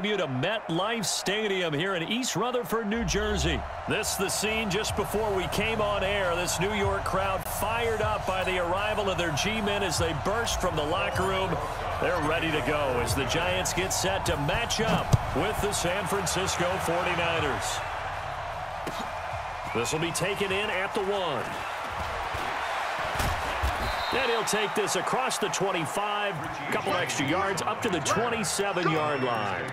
debut to MetLife Stadium here in East Rutherford, New Jersey. This is the scene just before we came on air. This New York crowd fired up by the arrival of their G-men as they burst from the locker room. They're ready to go as the Giants get set to match up with the San Francisco 49ers. This will be taken in at the 1. And he'll take this across the 25, a couple extra yards up to the 27-yard line.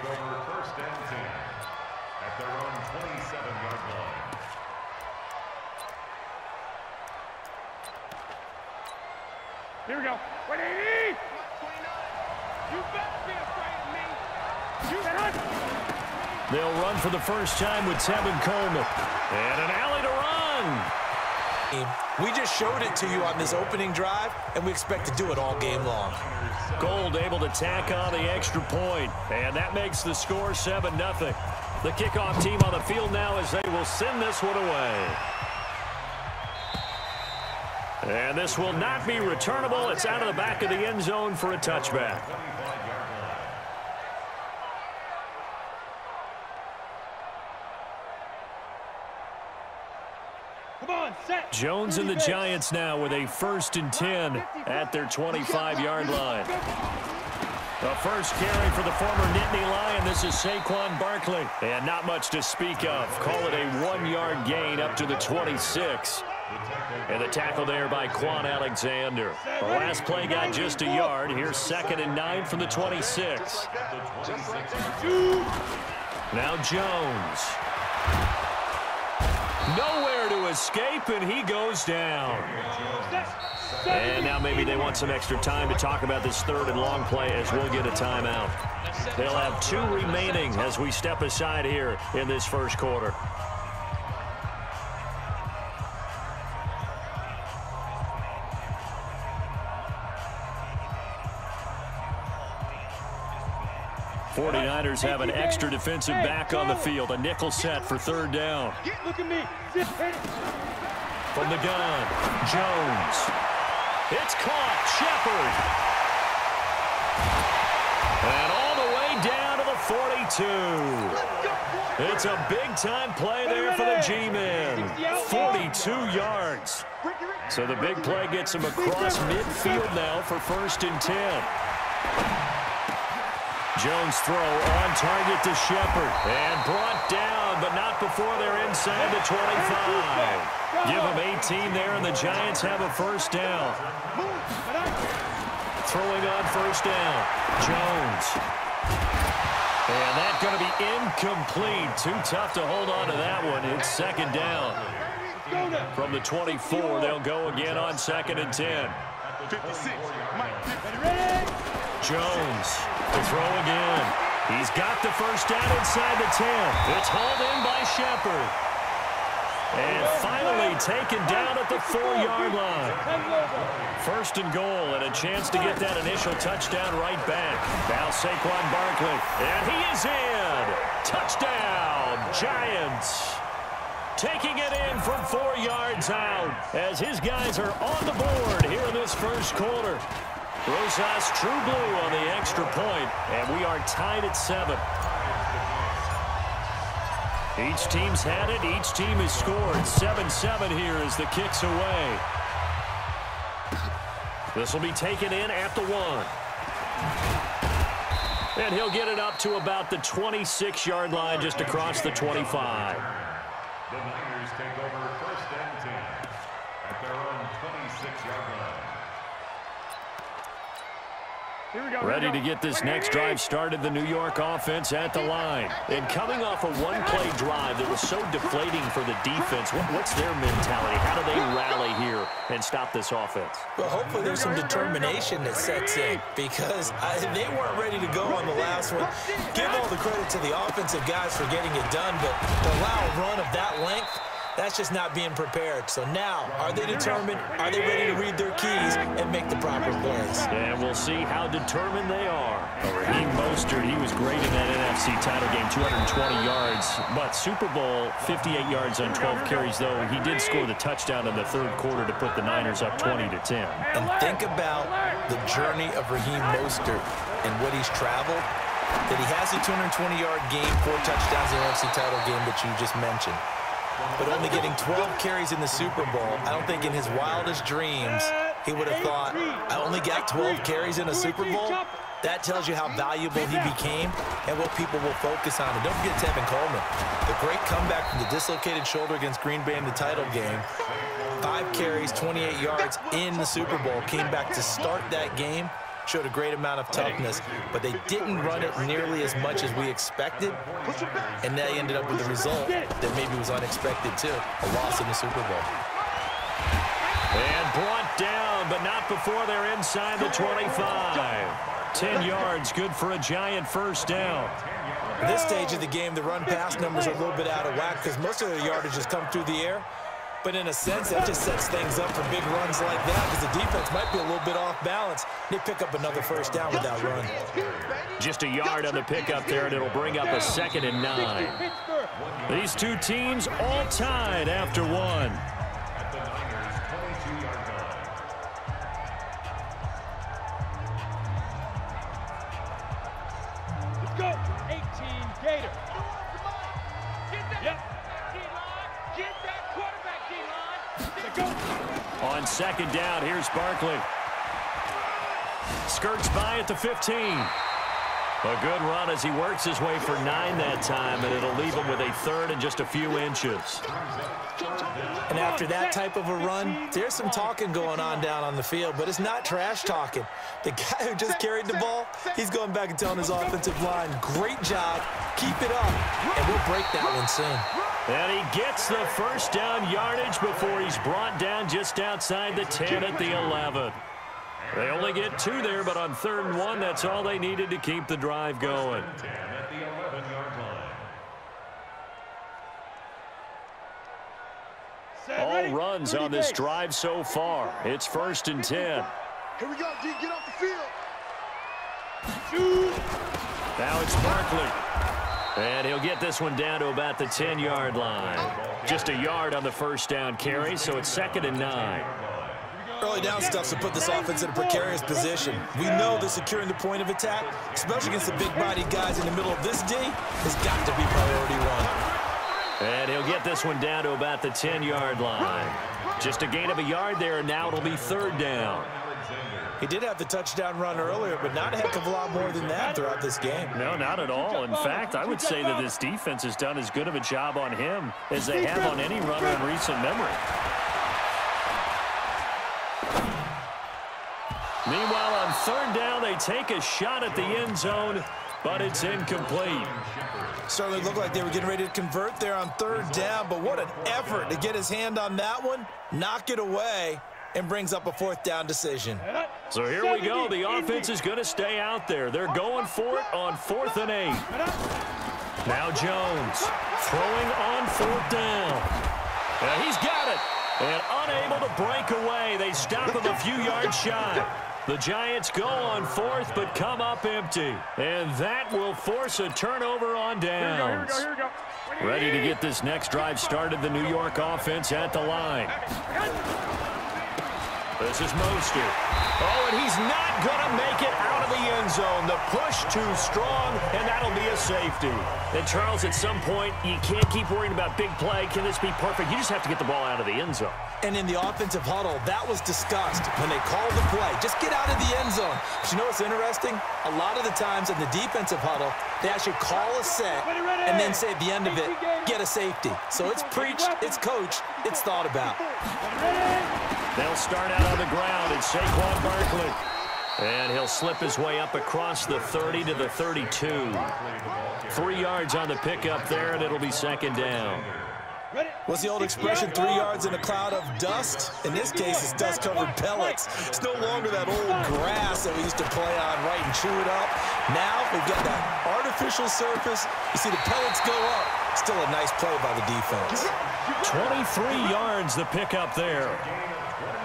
Here we go. 180! You better be afraid of me. You better. They'll run for the first time with Tevin Coleman. And an alley to run. We just showed it to you on this opening drive, and we expect to do it all game long. Gold able to tack on the extra point, and that makes the score 7-0. The kickoff team on the field now as they will send this one away. And this will not be returnable. It's out of the back of the end zone for a touchback. Jones and the Giants now with a 1st and 10 at their 25-yard line. The first carry for the former Nittany Lion. This is Saquon Barkley. And not much to speak of. Call it a 1-yard gain up to the 26. And the tackle there by Quan Alexander. The last play got just a yard. Here's 2nd and 9 from the 26. Now Jones. Nowhere to escape, and he goes down. And now maybe they want some extra time to talk about this 3rd and long play as we'll get a timeout. They'll have 2 remaining as we step aside here in this first quarter. '49ers have an extra defensive back on the field. A nickel set for 3rd down. Look at me. From the gun, Jones. It's caught. Shepard. And all the way down to the 42. It's a big-time play there for the G-men. 42 yards. So the big play gets him across midfield now for 1st and 10. Jones throw on target to Shepard. And brought down, but not before they're inside the 25. Give them 18 there, and the Giants have a 1st down. Throwing on 1st down. Jones. And that's going to be incomplete. Too tough to hold on to that one. It's 2nd down. From the 24, they'll go again on 2nd and 10. Jones to throw again. He's got the 1st down inside the 10. It's hauled in by Shepard. And finally taken down at the 4-yard line. 1st and goal, and a chance to get that initial touchdown right back. Now Saquon Barkley, and he is in. Touchdown, Giants. Taking it in from 4 yards out as his guys are on the board here in this first quarter. Rosas True Blue on the extra point, and we are tied at 7. Each team's had it. Each team has scored. 7-7 here as the kick's away. This will be taken in at the 1. And he'll get it up to about the 26-yard line just across the 25. The Niners take over 1st and 10 at their own 26-yard line. Ready to get this next drive started, the New York offense at the line. And coming off a one-play drive that was so deflating for the defense, what's their mentality? How do they rally here and stop this offense? Well, hopefully there's some determination that sets in because they weren't ready to go on the last one. Give all the credit to the offensive guys for getting it done, but to allow a run of that length, that's just not being prepared. So now, are they determined? Are they ready to read their keys and make the proper plays? And we'll see how determined they are. Raheem Mostert, he was great in that NFC title game, 220 yards. But Super Bowl, 58 yards on 12 carries, though. He did score the touchdown in the 3rd quarter to put the Niners up 20-10. And think about the journey of Raheem Mostert and what he's traveled. that he has a 220-yard game, 4 touchdowns in the NFC title game that you just mentioned. But only getting 12 carries in the Super Bowl, I don't think in his wildest dreams he would have thought, I only got 12 carries in a Super Bowl? That tells you how valuable he became and what people will focus on. And don't forget Tevin Coleman, the great comeback from the dislocated shoulder against Green Bay in the title game. 5 carries, 28 yards in the Super Bowl, came back to start that game, showed a great amount of toughness, but they didn't run it nearly as much as we expected, and they ended up with a result that maybe was unexpected too, a loss in the Super Bowl. And brought down, but not before they're inside the 25. 10 yards, good for a giant first down. At this stage of the game, the run-pass numbers are a little bit out of whack because most of their yardage has come through the air. But in a sense, that just sets things up for big runs like that because the defense might be a little bit off balance. They pick up another first down with that run. Just a yard on the pickup there, and it'll bring up a 2nd and 9. These two teams all tied after 1. Let's go. 18 Gator. Yep. Get that quarterback, D-line. On 2nd down, here's Barkley. Skirts by at the 15. A good run as he works his way for 9 that time, and it'll leave him with a 3rd and just a few inches. And after that type of a run, there's some talking going on down on the field, but it's not trash talking. The guy who just carried the ball, he's going back and telling his offensive line, great job, keep it up, and we'll break that one soon. And he gets the first down yardage before he's brought down just outside the 10 at the 11. They only get 2 there, but on 3rd and 1, that's all they needed to keep the drive going. All runs on this drive so far. It's 1st and 10. Here we go, D. Get off the field. Now it's Barkley. And he'll get this one down to about the 10-yard line. Just a yard on the first down carry, so it's 2nd and 9. Early down stuff to put this offense in a precarious position. We know that securing the point of attack, especially against the big-bodied guys in the middle of this D, has got to be priority 1. And he'll get this one down to about the 10-yard line. Just a gain of a yard there, and now it'll be 3rd down. He did have the touchdown run earlier, but not a heck of a lot more than that throughout this game. No, not at all. In fact, I would say that this defense has done as good of a job on him as they have on any runner in recent memory. Meanwhile, on 3rd down, they take a shot at the end zone, but it's incomplete. Certainly looked like they were getting ready to convert there on 3rd down, but what an effort to get his hand on that one, knock it away, and brings up a 4th down decision. So here we go. The offense is going to stay out there. They're going for it on 4th and 8. Now Jones throwing on 4th down. And he's got it. And unable to break away. They stop him a few yards shy. The Giants go on 4th, but come up empty. And that will force a turnover on downs. Here we go. Ready to get this next drive started, the New York offense at the line. This is Mostert. Oh, and he's not going to make it out of the end zone. The push too strong, and that'll be a safety. And, Charles, at some point, you can't keep worrying about big play. Can this be perfect? You just have to get the ball out of the end zone. And in the offensive huddle, that was discussed when they called the play. Just get out of the end zone. But you know what's interesting? A lot of the times in the defensive huddle, they actually call a set and then say at the end of it, get a safety. So it's preached, it's coached, it's thought about. They'll start out on the ground. It's Saquon Barkley. And he'll slip his way up across the 30 to the 32. 3 yards on the pickup there, and it'll be 2nd down. What's the old expression, 3 yards in a cloud of dust? In this case, it's dust-covered pellets. It's no longer that old grass that we used to play on, right, and chew it up. Now we've got that artificial surface. You see the pellets go up. Still a nice play by the defense. 23 yards the pickup there.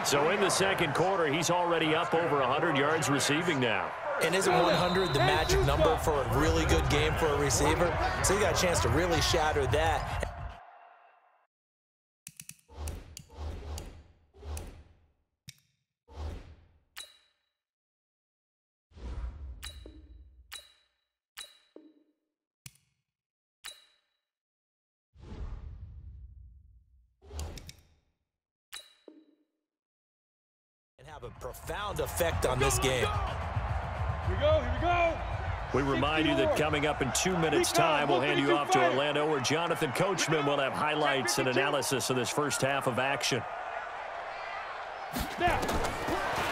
So in the 2nd quarter, he's already up over 100 yards receiving now. And isn't 100 the magic number for a really good game for a receiver? So you got a chance to really shatter that. have a profound effect on this game. Here we go, here we go. We remind you that coming up in 2 minutes' time, we'll hand you off to Orlando, where Jonathan Coachman will have highlights and analysis of this first half of action.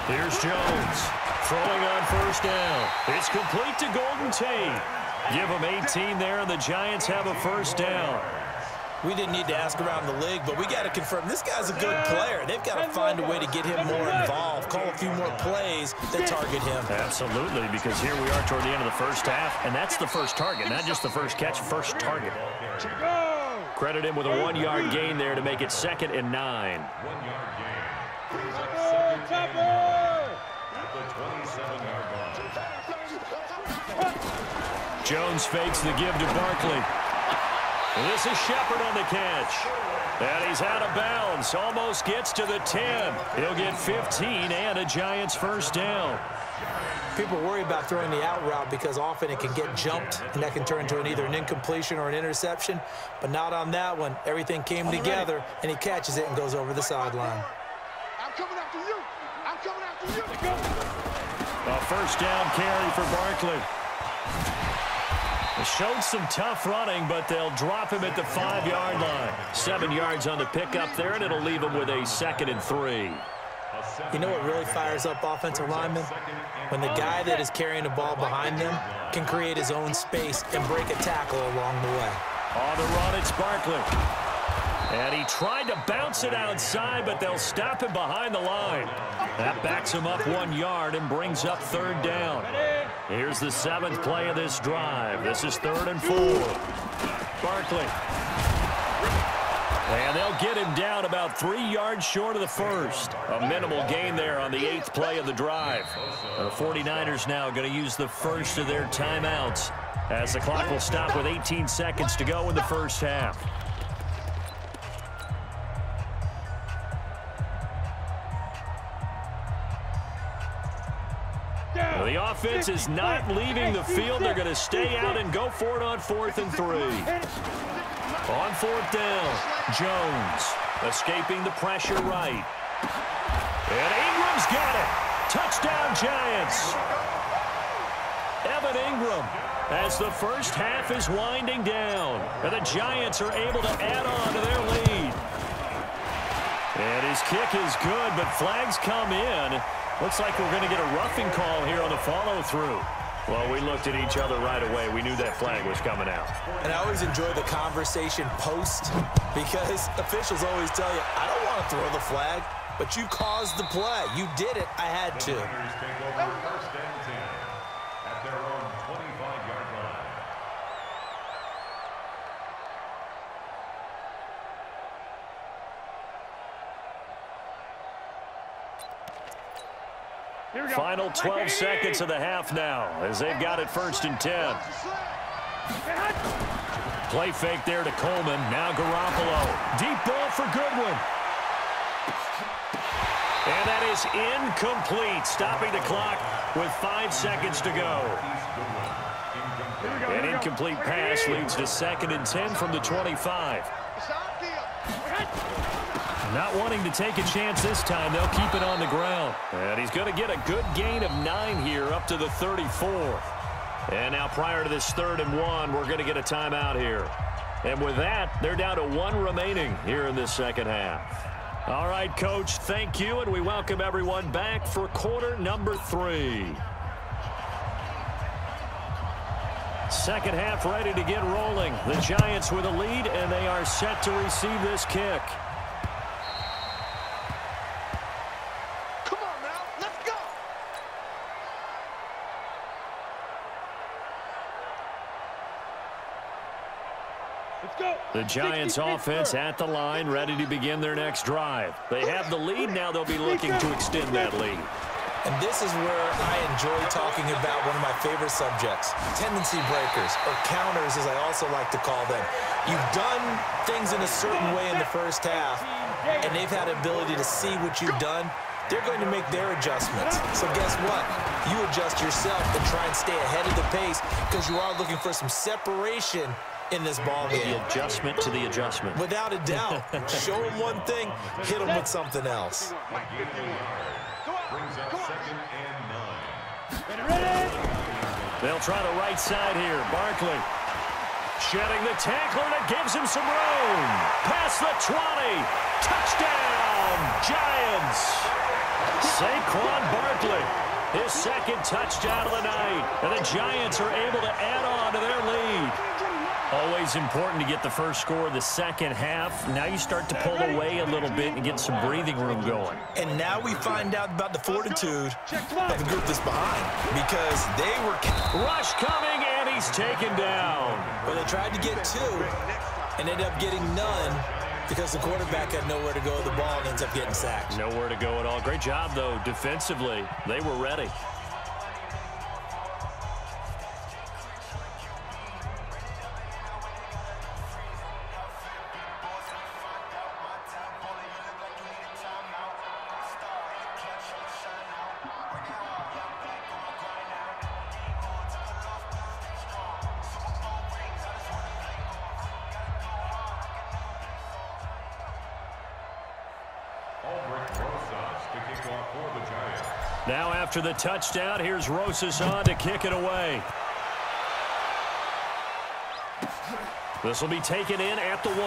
Here's Jones, throwing on first down. It's complete to Golden Tate. Give him 18 there, and the Giants have a first down. We didn't need to ask around the league, but we got to confirm this guy's a good player. They've got to find a way to get him more involved, call a few more plays that target him. Absolutely, because here we are toward the end of the first half, and that's the first target, not just the first catch, first target. Credit him with a 1-yard gain there to make it 2nd and 9. 1-yard gain. Brings up 2nd and 9 at the 27-yard line. Jones fakes the give to Barkley. This is Shepard on the catch. And he's out of bounds. Almost gets to the 10. He'll get 15 and a Giants first down. People worry about throwing the out route because often it can get jumped, and that can turn into either an incompletion or an interception. But not on that one. Everything came together, and he catches it and goes over the sideline. I'm coming after you. I'm coming after you. A first down carry for Barkley. They showed some tough running, but they'll drop him at the 5-yard line. 7 yards on the pickup there, and it'll leave him with a 2nd and 3. You know what really fires up offensive linemen? When the guy that is carrying the ball behind them can create his own space and break a tackle along the way. On the run, it's Barkley. And he tried to bounce it outside, but they'll stop him behind the line. That backs him up 1 yard and brings up 3rd down. Here's the 7th play of this drive. This is 3rd and 4. Barkley. And they'll get him down about 3 yards short of the first. A minimal gain there on the 8th play of the drive. The 49ers now going to use the first of their timeouts as the clock will stop with 18 seconds to go in the first half. Well, the offense is not leaving the field. They're going to stay out and go for it on 4th and 3. On 4th down, Jones escaping the pressure right. And Ingram's got it. Touchdown, Giants. Evan Ingram as the first half is winding down. And the Giants are able to add on to their lead. And his kick is good, but flags come in. Looks like we're going to get a roughing call here on the follow-through. Well, we looked at each other right away. We knew that flag was coming out. And I always enjoy the conversation post because officials always tell you, I don't want to throw the flag, but you caused the play. You did it. I had to. The Niners take over 1st and 10 at their own 25-yard line. Final 12 seconds of the half now as they've got it 1st and 10. Play fake there to Coleman. Now Garoppolo. Deep ball for Goodwin. And that is incomplete, stopping the clock with 5 seconds to go. An incomplete pass leads to 2nd and 10 from the 25. Not wanting to take a chance this time, they'll keep it on the ground. And he's going to get a good gain of 9 here up to the 34. And now prior to this 3rd and 1, we're going to get a timeout here. And with that, they're down to 1 remaining here in this second half. All right, Coach, thank you, and we welcome everyone back for quarter number 3. Second half ready to get rolling. The Giants with a lead, and they are set to receive this kick. The Giants offense at the line, ready to begin their next drive. They have the lead. Now they'll be looking to extend that lead. And this is where I enjoy talking about one of my favorite subjects, tendency breakers, or counters as I also like to call them. You've done things in a certain way in the first half, and they've had the ability to see what you've done. They're going to make their adjustments. So guess what? You adjust yourself and try and stay ahead of the pace because you are looking for some separation in this ball game. The adjustment to the adjustment. Without a doubt. Show them one thing, hit them with something else. Brings up 2nd and 9. They'll try the right side here. Barkley shedding the tackler that gives him some room. Past the 20. Touchdown, Giants. Saquon Barkley, his 2nd touchdown of the night. And the Giants are able to add on to their lead. Always important to get the first score of the second half. Now you start to pull away a little bit and get some breathing room going. And now we find out about the fortitude of the group that's behind, because they were... Rush coming, and he's taken down. Well, they tried to get 2 and ended up getting none because the quarterback had nowhere to go with the ball and ends up getting sacked. Nowhere to go at all. Great job, though, defensively. They were ready. Now after the touchdown, here's Rosas on to kick it away. This will be taken in at the 1.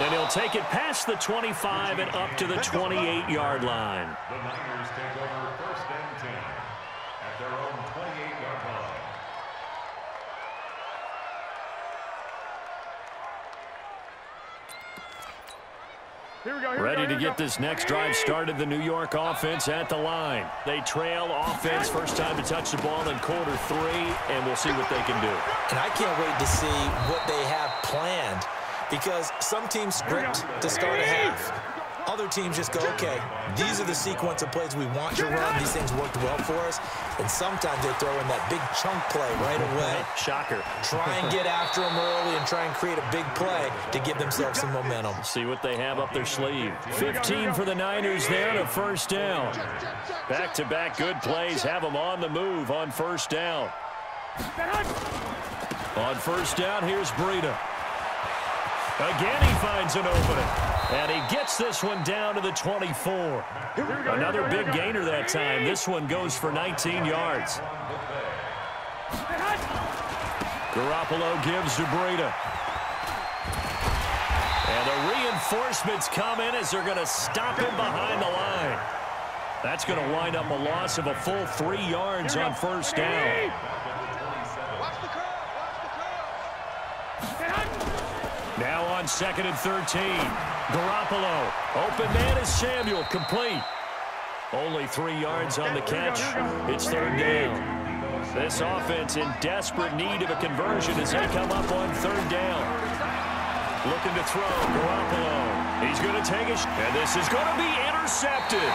And he'll take it past the 25 and up to the 28-yard line. The Niners take over 1st and 10 at their own 28-yard line. Ready to get this next drive started. The New York offense at the line. They trail offense. First time to touch the ball in quarter 3, and we'll see what they can do. And I can't wait to see what they have planned, because some teams script to start a half. Other teams just go, okay, these are the sequence of plays we want to run. These things worked well for us. And sometimes they throw in that big chunk play right away. Shocker. Try and get after them early and try and create a big play to give themselves some momentum. See what they have up their sleeve. 15 for the Niners there to first down. Back-to-back good plays have them on the move on first down. On first down, here's Breida. Again, he finds an opening. And he gets this one down to the 24. Another big gainer that time. This one goes for 19 yards. Garoppolo gives to Breida. And the reinforcements come in as they're going to stop him behind the line. That's going to wind up a loss of a full 3 yards on first down. Now on 2nd and 13. Garoppolo. Open man is Samuel. Complete. Only 3 yards on the catch. It's 3rd down. This offense in desperate need of a conversion as they come up on 3rd down. Looking to throw. Garoppolo. He's going to take it. And this is going to be intercepted.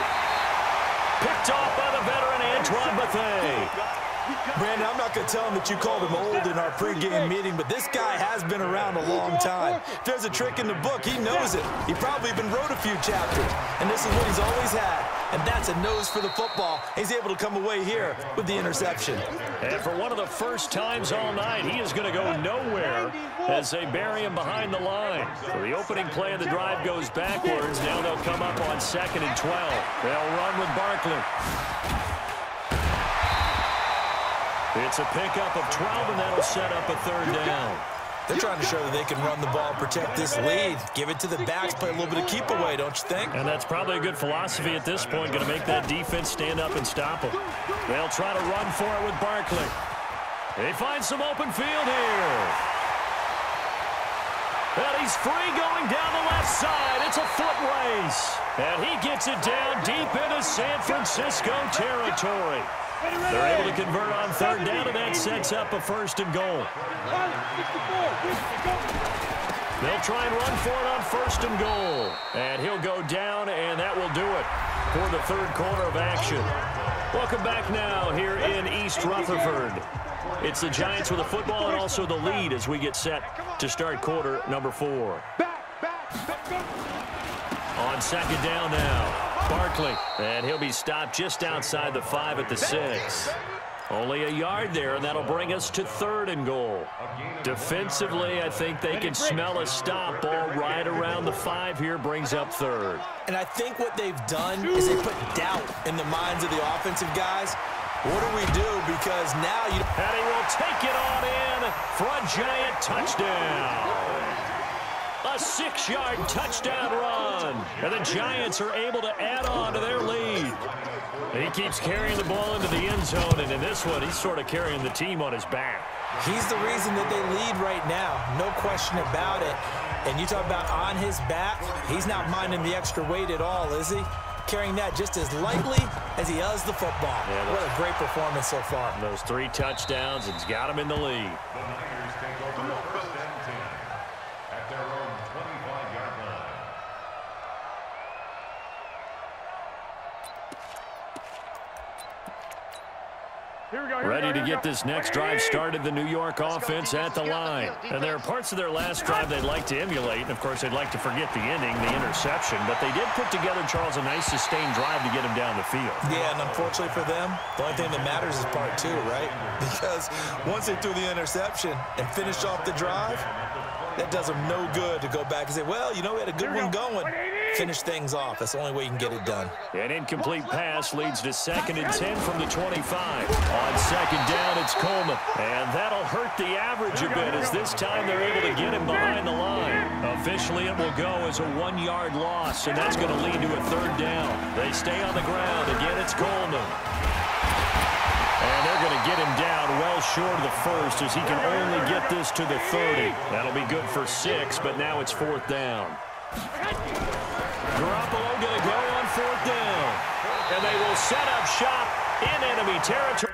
Picked off by the veteran Antoine Bethea. Brandon, I'm not going to tell him that you called him old in our pregame meeting, but this guy has been around a long time. If there's a trick in the book, he knows it. He probably even wrote a few chapters, and this is what he's always had, and that's a nose for the football. He's able to come away here with the interception. And for one of the first times all night, he is going to go nowhere as they bury him behind the line. So the opening play of the drive goes backwards. Now they'll come up on 2nd and 12. They'll run with Barkley. It's a pickup of 12, and that'll set up a 3rd down. They're trying to show that they can run the ball, protect this lead, give it to the backs, play a little bit of keep away, don't you think? And that's probably a good philosophy at this point, going to make that defense stand up and stop them. They'll try to run for it with Barkley. They find some open field here. And he's free going down the left side. It's a foot race. And he gets it down deep into San Francisco territory. They're able to convert on 3rd down, and that sets up a 1st and goal. They'll try and run for it on 1st and goal. And he'll go down, and that will do it for the 3rd quarter of action. Welcome back now here in East Rutherford. It's the Giants with the football and also the lead as we get set to start quarter number 4. On 2nd down now. Barkley, and he'll be stopped just outside the 5 at the 6. Only a yard there, and that'll bring us to 3rd and goal. Defensively, I think they can smell a stop. Ball right around the 5 here brings up 3rd. And I think what they've done is they put doubt in the minds of the offensive guys. What do we do? Because now you... And he will take it on in for a giant touchdown. A 6-yard touchdown run. And the Giants are able to add on to their lead. And he keeps carrying the ball into the end zone, and in this one, he's sort of carrying the team on his back. He's the reason that they lead right now. No question about it. And you talk about on his back, he's not minding the extra weight at all, is he? Carrying that just as lightly as he does the football. Yeah, what a great performance so far. Those 3 touchdowns, it's got him in the lead. The Niners take over 1st and 10 at their own 25-yard line. Ready to get this next drive started, the New York offense at the line. And there are parts of their last drive they'd like to emulate. And, of course, they'd like to forget the ending, the interception. But they did put together, Charles, a nice sustained drive to get him down the field. Yeah, and unfortunately for them, the only thing that matters is part 2, right? Because once they threw the interception and finished off the drive, that does them no good to go back and say, well, you know, we had a good one going. Finish things off. That's the only way you can get it done. An incomplete pass leads to 2nd and 10 from the 25. On 2nd down, it's Coleman. And that'll hurt the average a bit as this time they're able to get him behind the line. Officially, it will go as a 1-yard loss, and that's going to lead to a 3rd down. They stay on the ground. Again, it's Coleman. And they're going to get him down well short of the 1st as he can only get this to the 30. That'll be good for 6, but now it's 4th down. Garoppolo going to go on 4th down. And they will set up shop in enemy territory.